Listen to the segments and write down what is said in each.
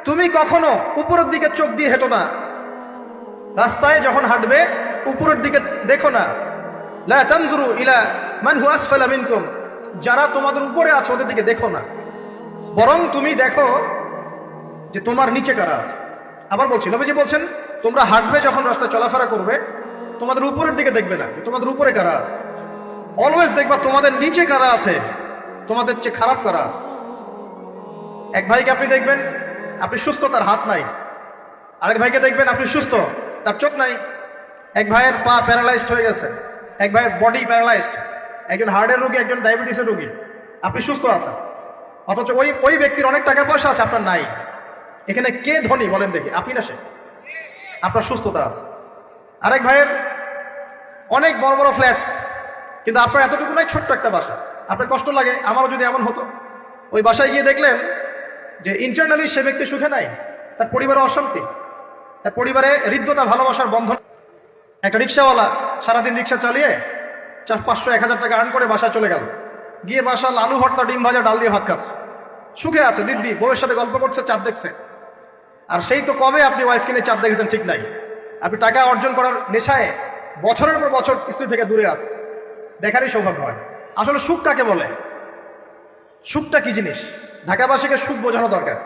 তুমি কখনো উপরের দিকে চোখ দিয়ে হেঁটো না, রাস্তায় যখন হাঁটবে উপরের দিকে দেখো না। লা তানজুরু ইলা মান হুয়া আসফালা মিনকুম, যারা তোমাদের উপরে আছে ওদের দিকে দেখো না, বরং তুমি দেখো যে তোমার নিচে কারা আছে। আবার বলছি, নবীজি বলছেন তোমরা হাঁটবে যখন রাস্তায় চলাফেরা করবে তোমাদের উপরের দিকে দেখবে না, তোমাদের উপরে কারা আছে। অলওয়েজ দেখবা তোমাদের নিচে কারা আছে, তোমাদের চেয়ে খারাপ কারা আছে। এক ভাইকে আপনি দেখবেন আপনি সুস্থ, তার হাত নাই। আরেক ভাইকে দেখবেন আপনি সুস্থ, তার চোখ নাই। এক ভাইয়ের পা প্যারালাইজড হয়ে গেছে, এক ভাইয়ের বডি প্যারালাইজড, একজন হার্টের রোগী, একজন ডায়াবেটিসের রোগী। আপনি সুস্থ আছেন, অথচ ওই ব্যক্তির অনেক টাকা পয়সা আছে, আপনার নাই। এখানে কে ধনী বলেন দেখি, আপনি না সে? আপনার সুস্থতা আছে। আরেক ভাইয়ের অনেক বড় বড় ফ্ল্যাটস, কিন্তু আপনার এতটুকু নাই, ছোট্ট একটা বাসা। আপনার কষ্ট লাগে, আমারও যদি এমন হতো। ওই বাসায় গিয়ে দেখলেন যে ইন্টারনালি সে ব্যক্তি সুখে নাই, তার পরিবারে অশান্তি, তার পরিবারে হৃদ্যতা ভালোবাসার বন্ধন। একটা রিক্সাওয়ালা সারাদিন রিক্সা চালিয়ে 500-1000 টাকা আর্ন করে বাসায় চলে গেল, গিয়ে বাসা আলু ভর্তা, ডিম ভাজা, ডাল দিয়ে ভাত খাচ্ছে, সুখে আছে দিব্যি, বউয়ের সাথে গল্প করছে, চাঁদ দেখছে। আর সেই তো কবে আপনি ওয়াইফ কিনে চাঁদ দেখেছেন ঠিক নাই। আপনি টাকা অর্জন করার নেশায় বছরের পর বছর স্ত্রী থেকে দূরে আছে, দেখারই সৌভাগ্য হয়। আসলে সুখ কাকে বলে? সুখটা কি জিনিস? ঢাকাবাসীকে সুখ বোঝানো দরকার।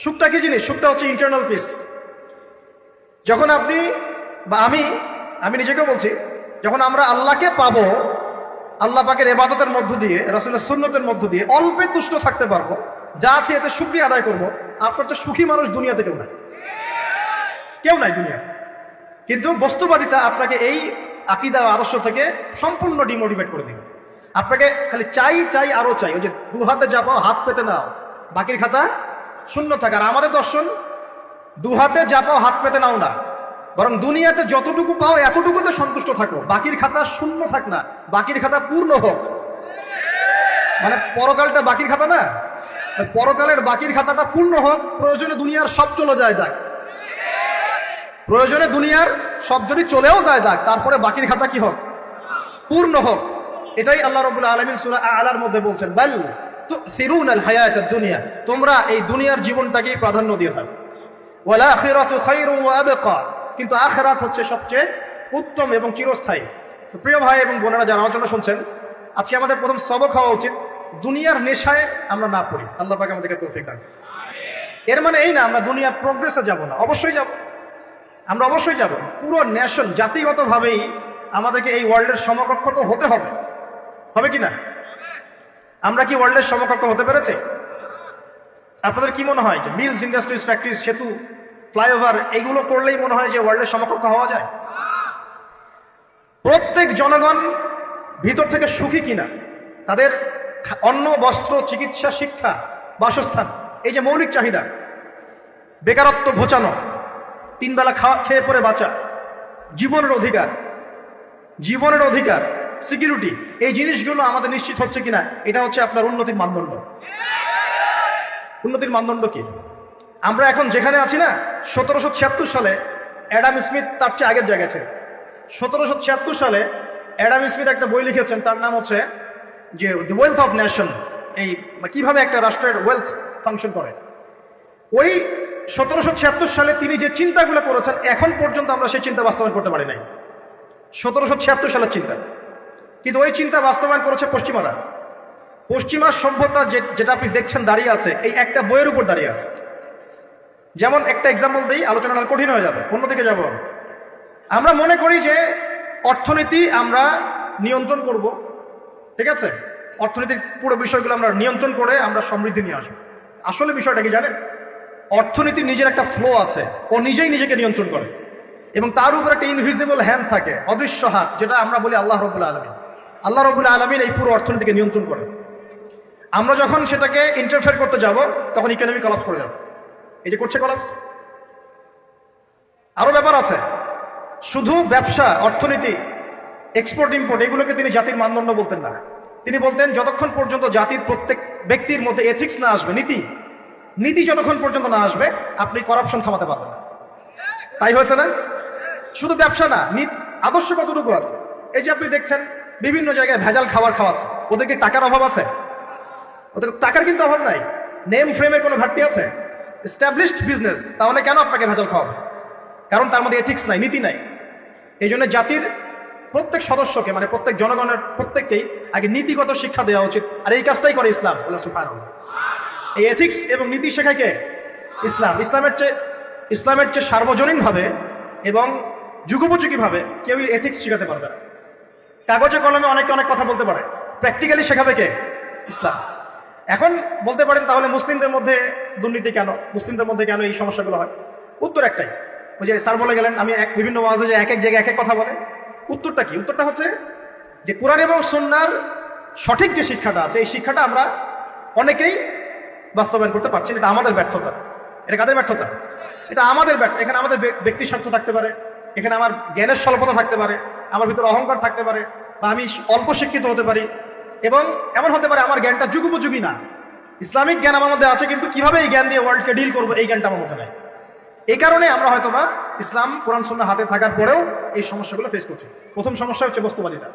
সুখটা কি জিনিস? সুখটা হচ্ছে ইন্টারনাল পিস। যখন আপনি বা আমি নিজেকেও বলছি, যখন আমরা আল্লাহকে পাবো, আল্লাহ পাকের ইবাদতের মধ্য দিয়ে, রাসূলের সুন্নতের মধ্য দিয়ে অল্পে তুষ্ট থাকতে পারবো, যা আছে এতে শুকরিয়া আদায় করবো, আপনার চেয়ে সুখী মানুষ দুনিয়াতে কেউ নাই, কেউ নাই দুনিয়াতে। কিন্তু বস্তুবাদিতা আপনাকে এই আকীদা আদর্শ থেকে সম্পূর্ণ ডিমোটিভেট করে দিবে। আপনাকে খালি চাই আরো চাই। ওই যে 2 হাতে যা পাও হাত পেতে নাও, বাকির খাতা শূন্য থাকে। আর আমাদের দর্শন 2 হাতে যা পাও হাত পেতে নাও না, বরং দুনিয়াতে যতটুকু পাও এতটুকুতে সন্তুষ্ট থাকো, বাকির খাতা শূন্য থাক না, বাকির খাতা পূর্ণ হোক। মানে পরকালটা বাকির খাতা না, পরকালের বাকির খাতাটা পূর্ণ হোক। প্রয়োজনে দুনিয়ার সব চলে যায় যাক, প্রয়োজনে দুনিয়ার সব যদি চলেও যায় যাক, তারপরে বাকির খাতা কি হোক? পূর্ণ হোক। এটাই আল্লাহ রাব্বুল আলামিন সূরা আ'লার মধ্যে বলছেন, বাল তুসিরুনাল হায়াতাদ দুনিয়া, তোমরা এই দুনিয়ার জীবনটাকেই প্রাধান্য দিয়ে থাকো। ওয়াল আখিরাতু খায়রুন ওয়া আবকা, কিন্তু আখিরাত হচ্ছে সবচেয়ে উত্তম এবং চিরস্থায়ী। তো প্রিয় ভাই এবং বোনেরা যারা আলোচনা শুনছেন, আজকে আমাদের প্রথম সবক হওয়া উচিত দুনিয়ার নেশায় আমরা না পড়ি। আল্লাহ পাক আমাদেরকে তৌফিক দান। এর মানে এই না আমরা দুনিয়ার প্রোগ্রেসে যাব না, অবশ্যই যাব, আমরা অবশ্যই যাব। পুরো ন্যাশন জাতিগতভাবেই আমাদেরকে এই ওয়ার্ল্ডের সমকক্ষ তো হতে হবে, হবে কি না? আমরা কি ওয়ার্ল্ডের সমকক্ষ হতে পেরেছি? আপনাদের কি মনে হয় যে মিলস, ইন্ডাস্ট্রিজ, ফ্যাক্টরিজ, সেতু, ফ্লাইওভার এগুলো করলেই মনে হয় যে ওয়ার্ল্ডের সমকক্ষ হওয়া যায়? প্রত্যেক জনগণ ভিতর থেকে সুখী কিনা, তাদের অন্ন, বস্ত্র, চিকিৎসা, শিক্ষা, বাসস্থান, এই যে মৌলিক চাহিদা, বেকারত্ব ঘোচানো, 3 বেলা খেয়ে পরে বাঁচা, জীবনের অধিকার, সিকিউরিটি, এই জিনিসগুলো আমাদের নিশ্চিত হচ্ছে কিনা, এটা হচ্ছে আপনার উন্নতির মানদণ্ড। উন্নতির মানদণ্ড কি? আমরা এখন যেখানে আছি না, 1776 সালে অ্যাডাম স্মিথ তার চেয়ে আগের জায়গায় ছিল। 1776 সালে অ্যাডাম স্মিথ একটা বই লিখেছেন, তার নাম হচ্ছে যে দ্য ওয়েলথ অফ নেশন, এই কিভাবে একটা রাষ্ট্রের ওয়েলথ ফাংশন করে। ওই 1776 সালে তিনি যে চিন্তাগুলো করেছেন, এখন পর্যন্ত আমরা সেই চিন্তা বাস্তবায়ন করতে পারি নাই। 1776 সালের চিন্তা, কিন্তু ওই চিন্তা বাস্তবায়ন করেছে পশ্চিমারা। পশ্চিমা সভ্যতা যেটা আপনি দেখছেন দাঁড়িয়ে আছে, এই একটা বইয়ের উপর দাঁড়িয়ে আছে। যেমন একটা এক্সাম্পল দিই, আলোচনা কঠিন হয়ে যাবে, অন্যদিকে যাব। আমরা মনে করি যে অর্থনীতি আমরা নিয়ন্ত্রণ করব, ঠিক আছে, অর্থনীতির পুরো বিষয়গুলো আমরা নিয়ন্ত্রণ করে আমরা সমৃদ্ধি নিয়ে আসবো। আসলে বিষয়টা কি জানেন? অর্থনীতির নিজের একটা ফ্লো আছে, ও নিজেই নিজেকে নিয়ন্ত্রণ করে, এবং তার উপর একটা ইনভিজিবল হ্যান্ড থাকে, অদৃশ্য হাত, যেটা আমরা বলি আল্লাহ রাব্বুল আলামিন। আল্লাহ রাব্বুল আলামিন এই পুরো অর্থনীতিকে নিয়ন্ত্রণ করে। আমরা যখন সেটাকে ইন্টারফেয়ার করতে যাব, তখন ইকোনমি কলাপস করে যাবে। এই যে করছে কলাপস। আরো ব্যাপার আছে, শুধু ব্যবসা, অর্থনীতি, এক্সপোর্ট ইম্পোর্ট, এগুলোকে তিনি জাতির মানদণ্ড বলতেন না। তিনি বলতেন যতক্ষণ পর্যন্ত জাতির প্রত্যেক ব্যক্তির মধ্যে এথিক্স না আসবে, নীতি যতক্ষণ পর্যন্ত না আসবে, আপনি করাপশন থামাতে পারবেন না। তাই হয়েছে না? শুধু ব্যবসা না, আদর্শ কতটুকু আছে? এই যে আপনি দেখছেন বিভিন্ন জায়গায় ভেজাল খাবার খাওয়াচ্ছে, ওদেরকে টাকার অভাব আছে? ওদের টাকার কিন্তু অভাব নাই। নেম ফ্রেমের কোনো ঘাটতি আছে? এস্টাবলিশড বিজনেস, তাহলে কেন আপনাকে ভেজাল খাওয়াবে? কারণ তার মধ্যে এথিক্স নাই, নীতি নাই। এই জন্য জাতির প্রত্যেক সদস্যকে, মানে প্রত্যেক জনগণের প্রত্যেককেই আগে নীতিগত শিক্ষা দেওয়া উচিত। আর এই কাজটাই করে ইসলাম। আল্লাহ সুবহানাহু। এই এথিক্স এবং নীতি শেখায় কে? ইসলাম। ইসলামের চেয়ে সার্বজনীনভাবে এবং যুগোপযোগীভাবে কেউ এথিক্স শেখাতে পারবে না। কাগজে কলমে অনেকে অনেক কথা বলতে পারে, প্র্যাকটিক্যালি শেখাবে কে? ইসলাম। এখন বলতে পারেন তাহলে মুসলিমদের মধ্যে দুর্নীতি কেন, মুসলিমদের মধ্যে কেন এই সমস্যাগুলো হয়? উত্তর একটাই, ওই যে স্যার বলে গেলেন, আমি বিভিন্ন ওয়াজে যে এক এক জায়গায় এক এক কথা বলে। উত্তরটা কি? উত্তরটা হচ্ছে যে কোরআন এবং সুন্নাহর সঠিক যে শিক্ষাটা আছে, এই শিক্ষাটা আমরা অনেকেই বাস্তবায়ন করতে পারছি না। এটা আমাদের ব্যর্থতা। এটা কাদের ব্যর্থতা? এটা আমাদের ব্যর্থ। এখানে আমাদের ব্যক্তি স্বার্থ থাকতে পারে, এখানে আমার জ্ঞানের স্বল্পতা থাকতে পারে, আমার ভিতরে অহংকার থাকতে পারে, বা আমি অল্প শিক্ষিত হতে পারি, এবং এমন হতে পারে আমার জ্ঞানটা যুগোপযোগী না। ইসলামিক জ্ঞান আমার মধ্যে আছে, কিন্তু কিভাবে এই জ্ঞান দিয়ে ওয়ার্ল্ডকে ডিল করবো এই জ্ঞানটা আমার মধ্যে নাই। এই কারণে আমরা হয়তোবা ইসলাম কোরআন সুন্নাহ হাতে থাকার পরেও এই সমস্যাগুলো ফেস করছি। প্রথম সমস্যা হচ্ছে বস্তুবাদিতা।